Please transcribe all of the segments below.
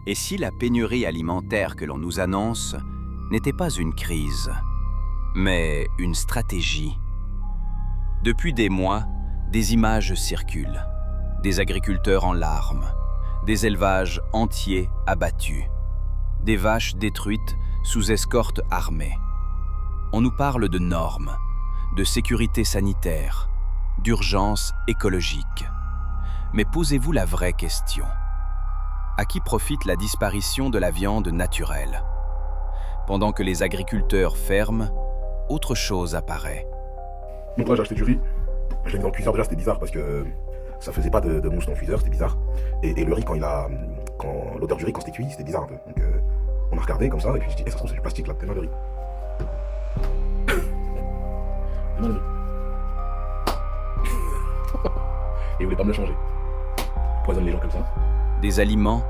Et si la pénurie alimentaire que l'on nous annonce n'était pas une crise, mais une stratégie? Depuis des mois, des images circulent. Des agriculteurs en larmes, des élevages entiers abattus, des vaches détruites sous escorte armée. On nous parle de normes, de sécurité sanitaire, d'urgence écologique. Mais posez-vous la vraie question. À qui profite la disparition de la viande naturelle? Pendant que les agriculteurs ferment, autre chose apparaît. Donc là, j'ai acheté du riz. Je l'ai mis dans le cuiseur. Déjà, c'était bizarre parce que ça faisait pas de mousse dans le cuiseur, c'était bizarre. Et le riz, quand l'odeur du riz, quand c'était cuit, c'était bizarre un peu. Donc on a regardé comme ça, et puis je dis, ça se trouve, c'est du plastique là, tellement le riz. Tellement le riz. Et ils voulaient pas me le changer. Ils poisonnent les gens comme ça. Des aliments,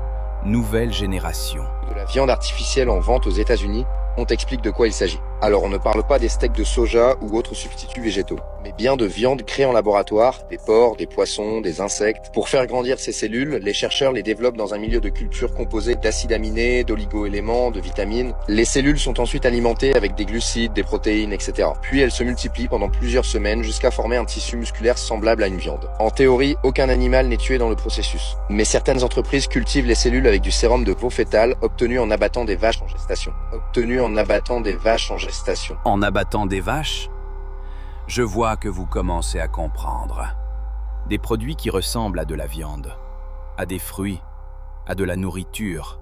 nouvelle génération. De la viande artificielle en vente aux États-Unis, on t'explique de quoi il s'agit. Alors on ne parle pas des steaks de soja ou autres substituts végétaux, mais bien de viande créée en laboratoire, des porcs, des poissons, des insectes. Pour faire grandir ces cellules, les chercheurs les développent dans un milieu de culture composé d'acides aminés, d'oligo-éléments, de vitamines. Les cellules sont ensuite alimentées avec des glucides, des protéines, etc. Puis elles se multiplient pendant plusieurs semaines jusqu'à former un tissu musculaire semblable à une viande. En théorie, aucun animal n'est tué dans le processus. Mais certaines entreprises cultivent les cellules avec du sérum de veau fœtal obtenu en abattant des vaches en gestation. En abattant des vaches? Je vois que vous commencez à comprendre. Des produits qui ressemblent à de la viande, à des fruits, à de la nourriture,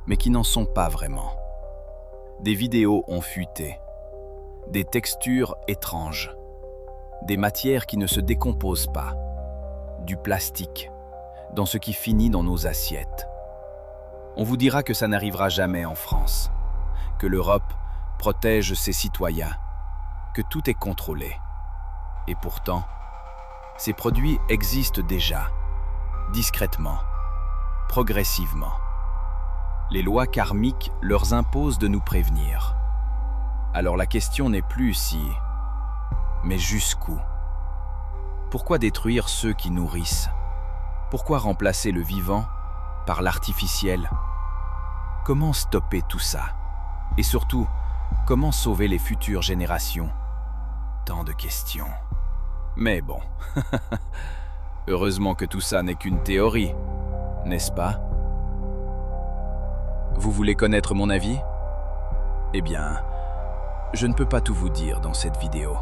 mais qui n'en sont pas vraiment. Des vidéos ont fuité, des textures étranges, des matières qui ne se décomposent pas, du plastique, dans ce qui finit dans nos assiettes. On vous dira que ça n'arrivera jamais en France, que l'Europe protège ses citoyens, que tout est contrôlé. Et pourtant, ces produits existent déjà, discrètement, progressivement. Les lois karmiques leur imposent de nous prévenir. Alors la question n'est plus si, mais jusqu'où? Pourquoi détruire ceux qui nourrissent? Pourquoi remplacer le vivant par l'artificiel? Comment stopper tout ça? Et surtout, comment sauver les futures générations? Tant de questions. Mais bon, heureusement que tout ça n'est qu'une théorie, n'est-ce pas? Vous voulez connaître mon avis? Eh bien, je ne peux pas tout vous dire dans cette vidéo.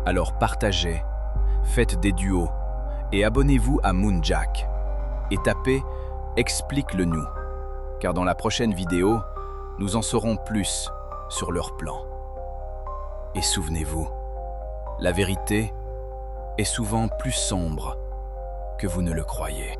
Alors partagez, faites des duos et abonnez-vous à Moonjack et tapez « Explique-le-nous » car dans la prochaine vidéo, nous en saurons plus sur leur plan. Et souvenez-vous, la vérité est souvent plus sombre que vous ne le croyez.